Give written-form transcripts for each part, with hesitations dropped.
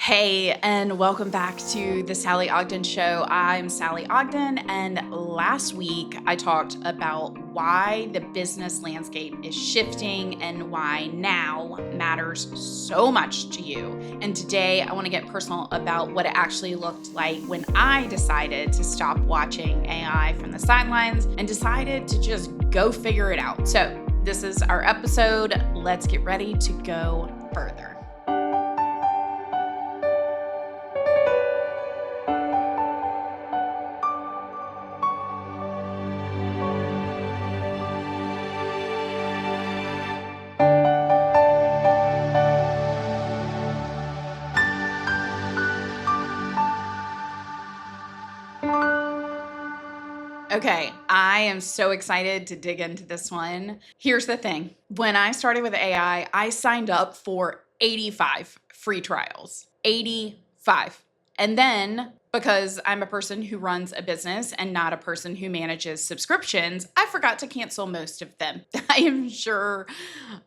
Hey, and welcome back to the Sallie Ogden Show. I'm Sallie Ogden, and last week I talked about why the business landscape is shifting and why now matters so much to you. And today I want to get personal about what it actually looked like when I decided to stop watching AI from the sidelines and decided to just go figure it out. So this is our episode. Let's get ready to go further. Okay, I am so excited to dig into this one. Here's the thing. When I started with AI, I signed up for 85 free trials. 85. And then, because I'm a person who runs a business and not a person who manages subscriptions, I forgot to cancel most of them. I am sure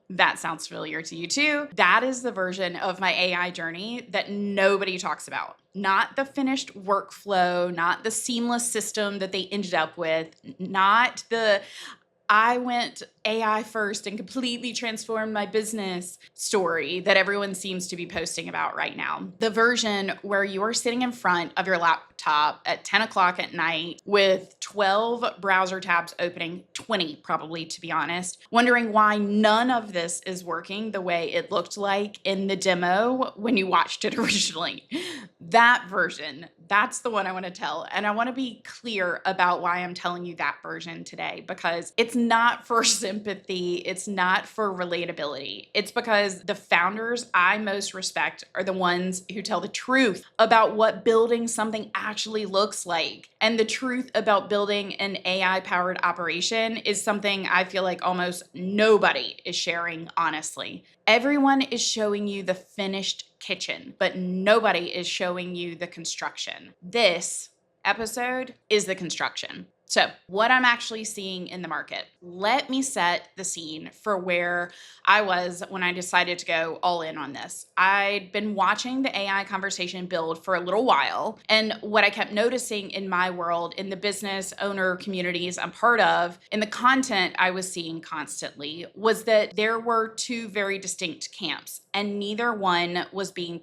that sounds familiar to you too. That is the version of my AI journey that nobody talks about. Not the finished workflow, not the seamless system that they ended up with, not the I went AI first and completely transformed my business story that everyone seems to be posting about right now. The version where you're sitting in front of your laptop at 10 o'clock at night with 12 browser tabs opening, 20 probably to be honest, wondering why none of this is working the way it looked like in the demo when you watched it originally. That version, that's the one I want to tell. And I want to be clear about why I'm telling you that version today, because it's not for sympathy. It's not for relatability. It's because the founders I most respect are the ones who tell the truth about what building something actually looks like. And the truth about building an AI-powered operation is something I feel like almost nobody is sharing honestly. Everyone is showing you the finished kitchen, but nobody is showing you the construction. This episode is the construction. So, what I'm actually seeing in the market. Let me set the scene for where I was when I decided to go all in on this. I'd been watching the AI conversation build for a little while, and what I kept noticing in my world, in the business owner communities I'm part of, in the content I was seeing constantly, was that there were two very distinct camps, and neither one was being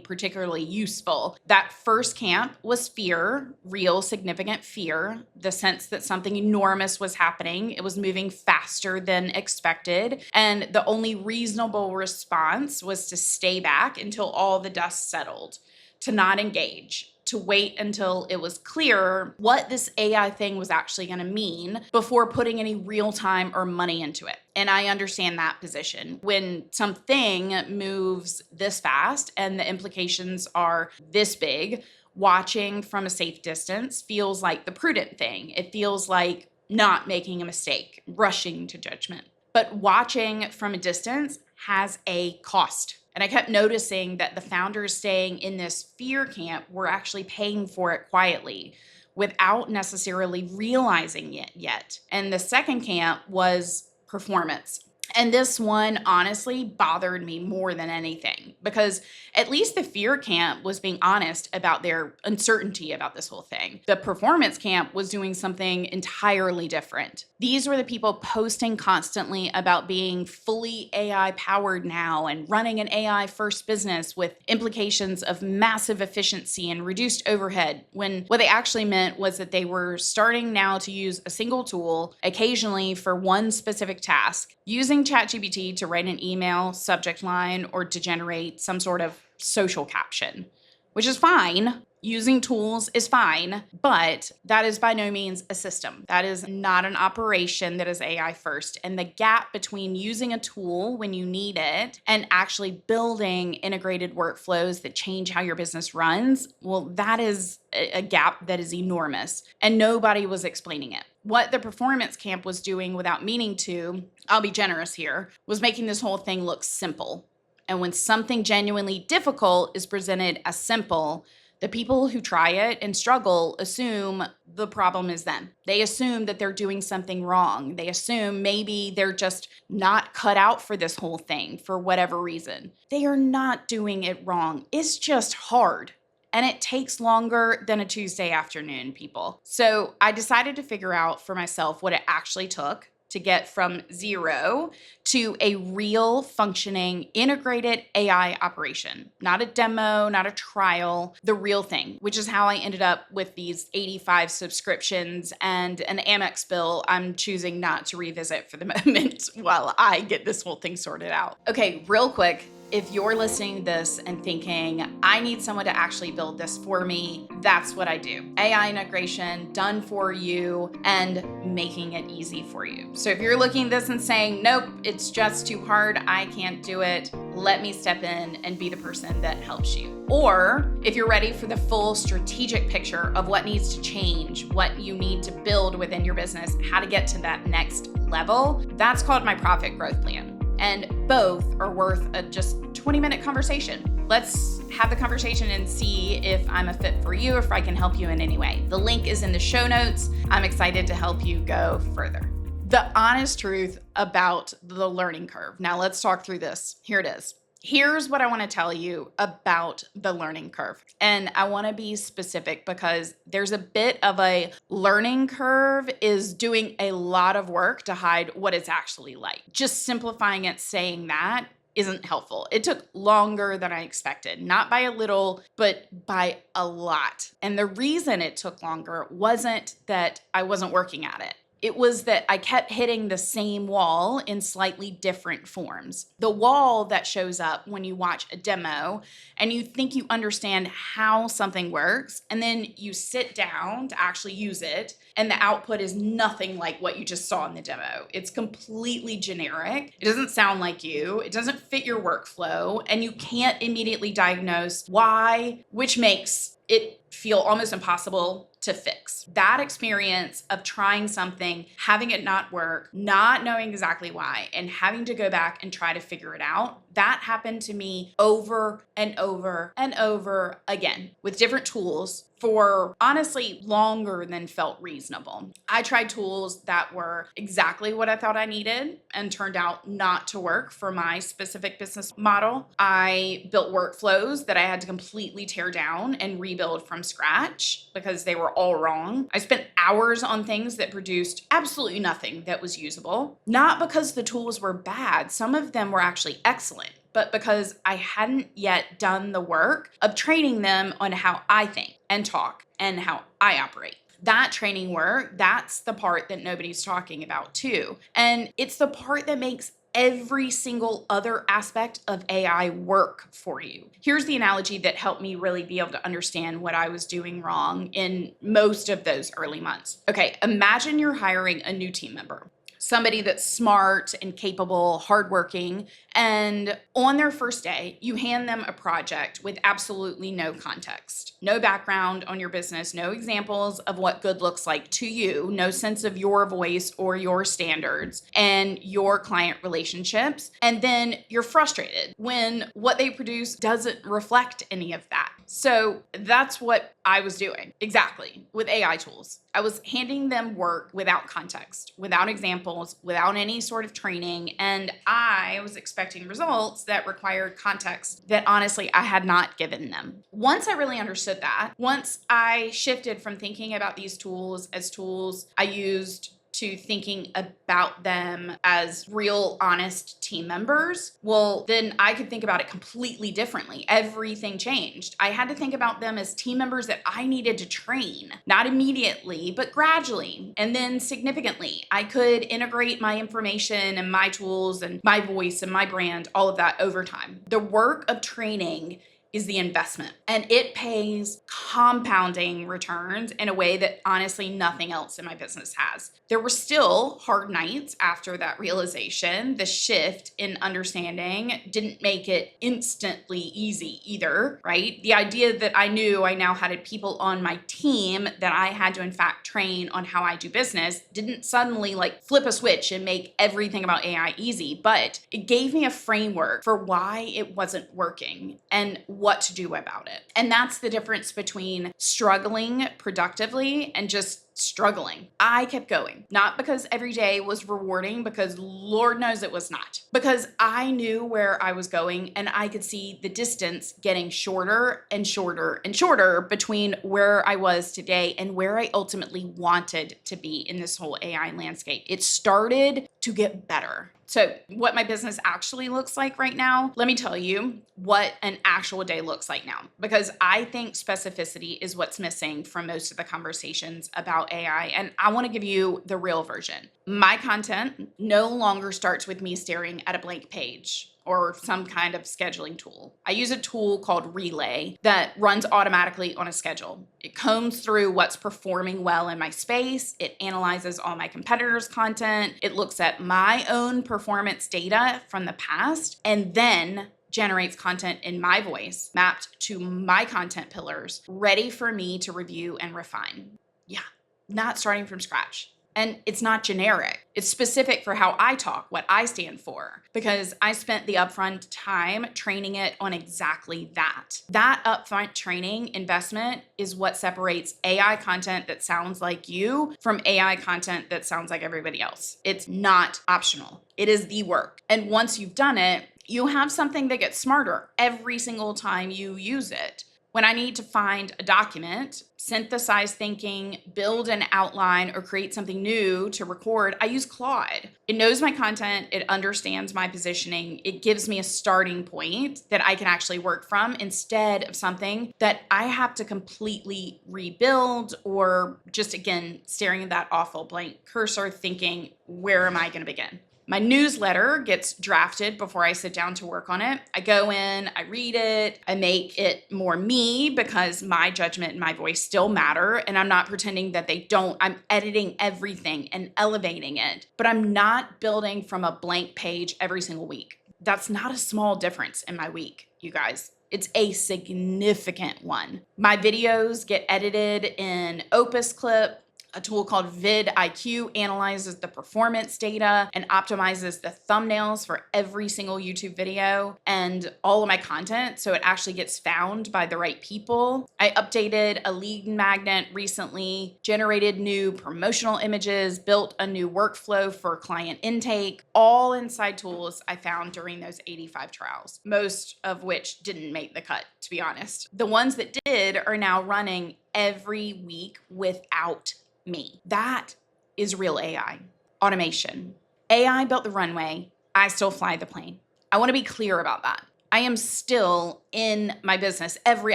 particularly useful. That first camp was fear, real significant fear, the sense that something enormous was happening. It was moving faster than expected. And the only reasonable response was to stay back until all the dust settled, to not engage, to wait until it was clear what this AI thing was actually going to mean before putting any real time or money into it. And I understand that position. When something moves this fast and the implications are this big, watching from a safe distance feels like the prudent thing. It feels like not making a mistake, rushing to judgment. But watching from a distance has a cost. And I kept noticing that the founders staying in this fear camp were actually paying for it quietly without necessarily realizing it yet. And the second camp was performance. And this one honestly bothered me more than anything, because at least the fear camp was being honest about their uncertainty about this whole thing. The performance camp was doing something entirely different. These were the people posting constantly about being fully AI powered now and running an AI first business with implications of massive efficiency and reduced overhead, when what they actually meant was that they were starting now to use a single tool occasionally for one specific task, using ChatGPT to write an email subject line or to generate some sort of social caption, which is fine. Using tools is fine, but that is by no means a system. That is not an operation that is AI first. And the gap between using a tool when you need it and actually building integrated workflows that change how your business runs, well, that is a gap that is enormous. And nobody was explaining it. What the performance camp was doing without meaning to, I'll be generous here, was making this whole thing look simple. And when something genuinely difficult is presented as simple, The people who try it and struggle assume the problem is them. They assume that they're doing something wrong. They assume maybe they're just not cut out for this whole thing for whatever reason. They are not doing it wrong. It's just hard. And it takes longer than a Tuesday afternoon, people. So I decided to figure out for myself what it actually took to get from zero to a real functioning integrated AI operation. Not a demo, not a trial, the real thing, which is how I ended up with these 85 subscriptions and an Amex bill I'm choosing not to revisit for the moment while I get this whole thing sorted out. Okay, real quick. If you're listening to this and thinking, I need someone to actually build this for me, that's what I do. AI integration done for you and making it easy for you. So if you're looking at this and saying, nope, it's just too hard, I can't do it, let me step in and be the person that helps you. Or if you're ready for the full strategic picture of what needs to change, what you need to build within your business, how to get to that next level, that's called my Profit Growth Plan. And both are worth a just 20-minute conversation. Let's have the conversation and see if I'm a fit for you, or if I can help you in any way. The link is in the show notes. I'm excited to help you go further. The honest truth about the learning curve. Now let's talk through this. Here it is. Here's what I want to tell you about the learning curve. And I want to be specific because there's a bit of a learning curve is doing a lot of work to hide what it's actually like. Just simplifying it, saying that isn't helpful. It took longer than I expected, not by a little, but by a lot. And the reason it took longer wasn't that I wasn't working at it. It was that I kept hitting the same wall in slightly different forms. The wall that shows up when you watch a demo and you think you understand how something works, and then you sit down to actually use it, and the output is nothing like what you just saw in the demo. It's completely generic. It doesn't sound like you. It doesn't fit your workflow, and you can't immediately diagnose why, which makes it feel almost impossible to fix. That experience of trying something, having it not work, not knowing exactly why, and having to go back and try to figure it out, that happened to me over and over and over again with different tools for honestly longer than felt reasonable. I tried tools that were exactly what I thought I needed and turned out not to work for my specific business model. I built workflows that I had to completely tear down and rebuild from scratch because they were all wrong. I spent hours on things that produced absolutely nothing that was usable, not because the tools were bad. Some of them were actually excellent, but because I hadn't yet done the work of training them on how I think and talk and how I operate. That training work, that's the part that nobody's talking about too. And it's the part that makes every single other aspect of AI work for you. Here's the analogy that helped me really be able to understand what I was doing wrong in most of those early months. Okay, imagine you're hiring a new team member. Somebody that's smart and capable, hardworking, and on their first day, you hand them a project with absolutely no context, no background on your business, no examples of what good looks like to you, no sense of your voice or your standards and your client relationships. And then you're frustrated when what they produce doesn't reflect any of that. So that's what I was doing exactly with AI tools. I was handing them work without context, without examples, without any sort of training, and I was expecting results that required context that honestly I had not given them. Once I really understood that, once I shifted from thinking about these tools as tools I used to thinking about them as real, honest team members, well, then I could think about it completely differently. Everything changed. I had to think about them as team members that I needed to train, not immediately, but gradually, and then significantly. I could integrate my information and my tools and my voice and my brand, all of that over time. The work of training is the investment, and it pays compounding returns in a way that honestly nothing else in my business has. There were still hard nights after that realization. The shift in understanding didn't make it instantly easy either, right? The idea that I knew I now had people on my team that I had to in fact train on how I do business didn't suddenly like flip a switch and make everything about AI easy, but it gave me a framework for why it wasn't working and what to do about it. And that's the difference between struggling productively and just struggling. I kept going, not because every day was rewarding, because Lord knows it was not, because I knew where I was going and I could see the distance getting shorter and shorter and shorter between where I was today and where I ultimately wanted to be in this whole AI landscape. It started to get better. So what my business actually looks like right now, let me tell you what an actual day looks like now, because I think specificity is what's missing from most of the conversations about AI. And I want to give you the real version. My content no longer starts with me staring at a blank page or some kind of scheduling tool. I use a tool called Relay that runs automatically on a schedule. It combs through what's performing well in my space. It analyzes all my competitors' content. It looks at my own performance data from the past and then generates content in my voice mapped to my content pillars, ready for me to review and refine. Yeah, not starting from scratch. And it's not generic. It's specific for how I talk, what I stand for, because I spent the upfront time training it on exactly that. That upfront training investment is what separates AI content that sounds like you from AI content that sounds like everybody else. It's not optional. It is the work. And once you've done it, you have something that gets smarter every single time you use it. When I need to find a document, synthesize thinking, build an outline, or create something new to record, I use Claude. It knows my content, it understands my positioning, it gives me a starting point that I can actually work from instead of something that I have to completely rebuild or just, again, staring at that awful blank cursor thinking, where am I going to begin? My newsletter gets drafted before I sit down to work on it. I go in, I read it, I make it more me because my judgment and my voice still matter. And I'm not pretending that they don't. I'm editing everything and elevating it, but I'm not building from a blank page every single week. That's not a small difference in my week, you guys. It's a significant one. My videos get edited in Opus Clip. A tool called vidIQ analyzes the performance data and optimizes the thumbnails for every single YouTube video and all of my content so it actually gets found by the right people. I updated a lead magnet recently, generated new promotional images, built a new workflow for client intake, all inside tools I found during those 85 trials, most of which didn't make the cut, to be honest. The ones that did are now running every week without me. That is real AI. Automation. AI built the runway. I still fly the plane. I want to be clear about that. I am still in my business, every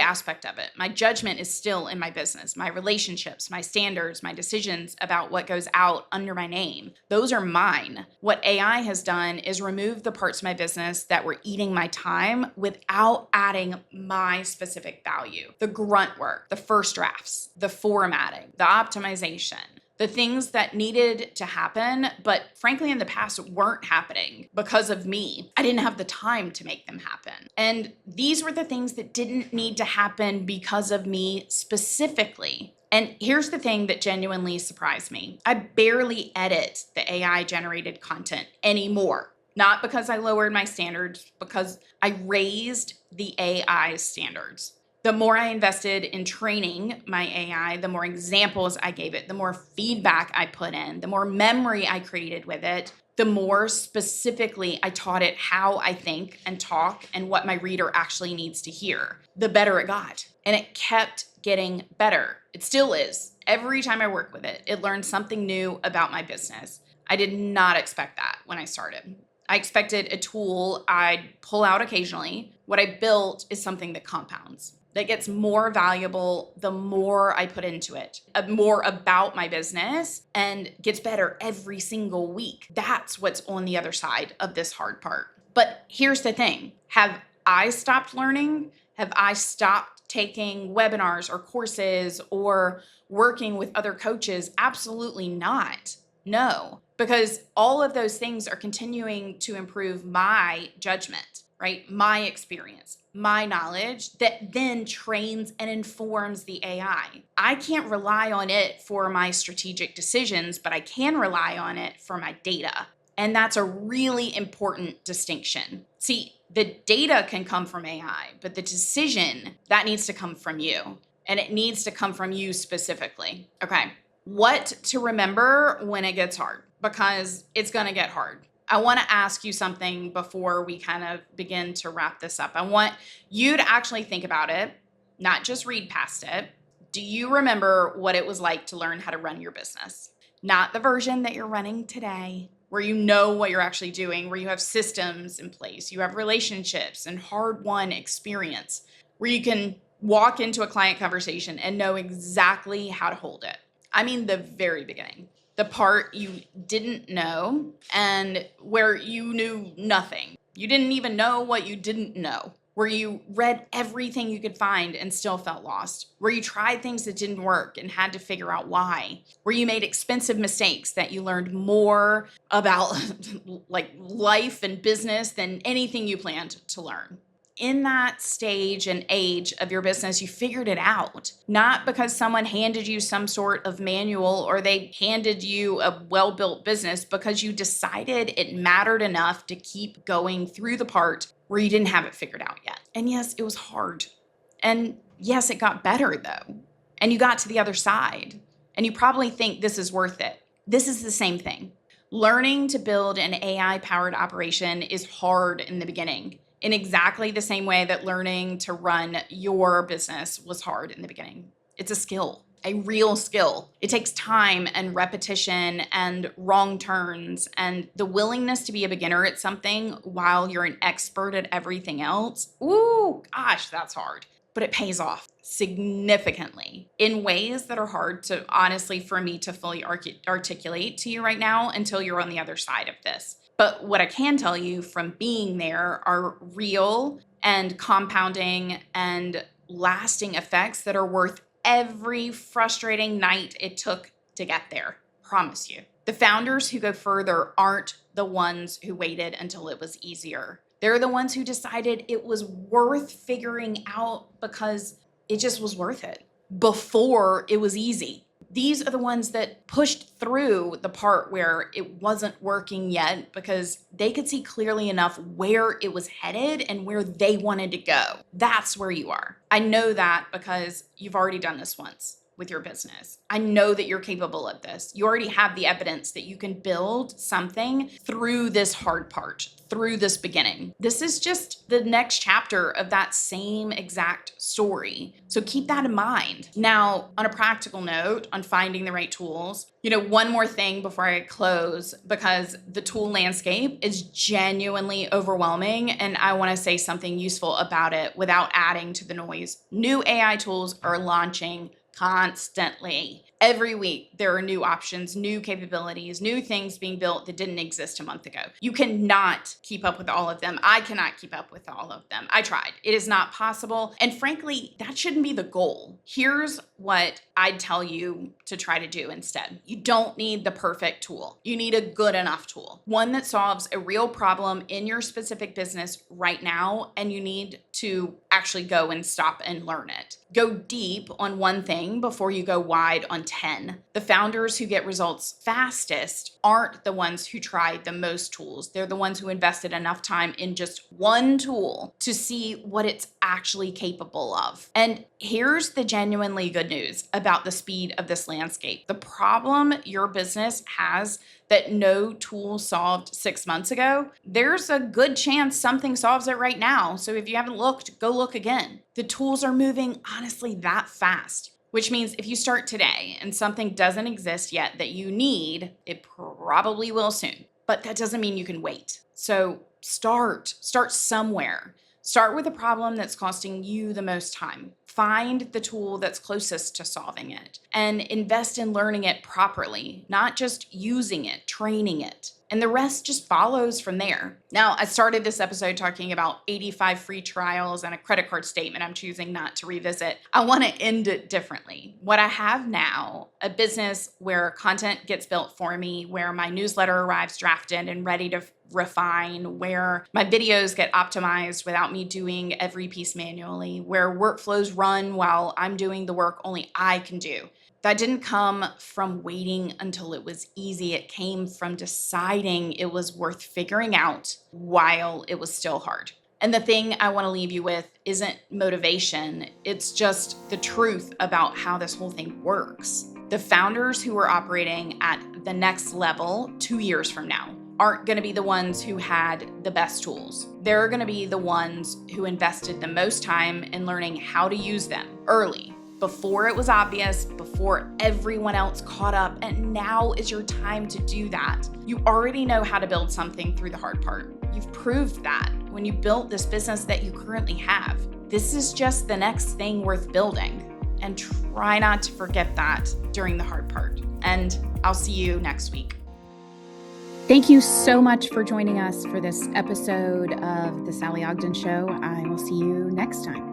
aspect of it. My judgment is still in my business, my relationships, my standards, my decisions about what goes out under my name. Those are mine. What AI has done is remove the parts of my business that were eating my time without adding my specific value. The grunt work, the first drafts, the formatting, the optimization, the things that needed to happen, but frankly in the past weren't happening because of me. I didn't have the time to make them happen. And these were the things that didn't need to happen because of me specifically. And here's the thing that genuinely surprised me. I barely edit the AI generated content anymore. Not because I lowered my standards, because I raised the AI standards. The more I invested in training my AI, the more examples I gave it, the more feedback I put in, the more memory I created with it, the more specifically I taught it how I think and talk and what my reader actually needs to hear, the better it got. And it kept getting better. It still is. Every time I work with it, it learns something new about my business. I did not expect that when I started. I expected a tool I'd pull out occasionally. What I built is something that compounds, that gets more valuable the more I put into it, more about my business, and gets better every single week. That's what's on the other side of this hard part. But here's the thing. Have I stopped learning? Have I stopped taking webinars or courses or working with other coaches? Absolutely not. No, because all of those things are continuing to improve my judgment, right? My experience, my knowledge that then trains and informs the AI. I can't rely on it for my strategic decisions, but I can rely on it for my data. And that's a really important distinction. See, the data can come from AI, but the decision, that needs to come from you. And it needs to come from you specifically. Okay, what to remember when it gets hard, because it's going to get hard. I want to ask you something before we kind of begin to wrap this up. I want you to actually think about it, not just read past it. Do you remember what it was like to learn how to run your business? Not the version that you're running today, where you know what you're actually doing, where you have systems in place, you have relationships and hard-won experience, where you can walk into a client conversation and know exactly how to hold it. I mean, the very beginning, the part you didn't know and where you knew nothing. You didn't even know what you didn't know, where you read everything you could find and still felt lost, where you tried things that didn't work and had to figure out why, where you made expensive mistakes that you learned more about like life and business than anything you planned to learn. In that stage and age of your business, you figured it out, not because someone handed you some sort of manual or they handed you a well-built business, because you decided it mattered enough to keep going through the part where you didn't have it figured out yet. And yes, it was hard. And yes, it got better though. And you got to the other side. And you probably think this is worth it. This is the same thing. Learning to build an AI-powered operation is hard in the beginning, in exactly the same way that learning to run your business was hard in the beginning. It's a skill, a real skill. It takes time and repetition and wrong turns and the willingness to be a beginner at something while you're an expert at everything else. Ooh, gosh, that's hard. But it pays off significantly in ways that are hard to, honestly, for me to fully articulate to you right now until you're on the other side of this. But what I can tell you from being there are real and compounding and lasting effects that are worth every frustrating night it took to get there. Promise you. The founders who go further aren't the ones who waited until it was easier. They're the ones who decided it was worth figuring out because it just was worth it before it was easy. These are the ones that pushed through the part where it wasn't working yet because they could see clearly enough where it was headed and where they wanted to go. That's where you are. I know that because you've already done this once with your business. I know that you're capable of this. You already have the evidence that you can build something through this hard part, through this beginning. This is just the next chapter of that same exact story. So keep that in mind. Now, on a practical note, on finding the right tools, one more thing before I close, because the tool landscape is genuinely overwhelming and I want to say something useful about it without adding to the noise. New AI tools are launching constantly. Every week, there are new options, new capabilities, new things being built that didn't exist a month ago. You cannot keep up with all of them. I cannot keep up with all of them. I tried. It is not possible. And frankly, that shouldn't be the goal. Here's what I'd tell you to try to do instead. You don't need the perfect tool. You need a good enough tool, one that solves a real problem in your specific business right now, and you need to actually go and stop and learn it. Go deep on one thing before you go wide on 10. The founders who get results fastest aren't the ones who tried the most tools. They're the ones who invested enough time in just one tool to see what it's actually capable of. And here's the genuinely good news about the speed of this landscape. The problem your business has that no tool solved 6 months ago, there's a good chance something solves it right now. So if you haven't looked, go look again. The tools are moving honestly that fast, which means if you start today and something doesn't exist yet that you need, it probably will soon. But that doesn't mean you can wait. So start somewhere. Start with a problem that's costing you the most time. Find the tool that's closest to solving it and invest in learning it properly, not just using it, training it. And the rest just follows from there. Now, I started this episode talking about 85 free trials and a credit card statement I'm choosing not to revisit. I want to end it differently. What I have now, a business where content gets built for me, where my newsletter arrives drafted and ready to refine, where my videos get optimized without me doing every piece manually, where workflows run while I'm doing the work only I can do. That didn't come from waiting until it was easy. It came from deciding it was worth figuring out while it was still hard. And the thing I want to leave you with isn't motivation. It's just the truth about how this whole thing works. The founders who are operating at the next level 2 years from now aren't going to be the ones who had the best tools. They're going to be the ones who invested the most time in learning how to use them early, before it was obvious, before everyone else caught up, and now is your time to do that. You already know how to build something through the hard part. You've proved that when you built this business that you currently have. This is just the next thing worth building, and try not to forget that during the hard part. And I'll see you next week. Thank you so much for joining us for this episode of the Sallie Ogden Show. I will see you next time.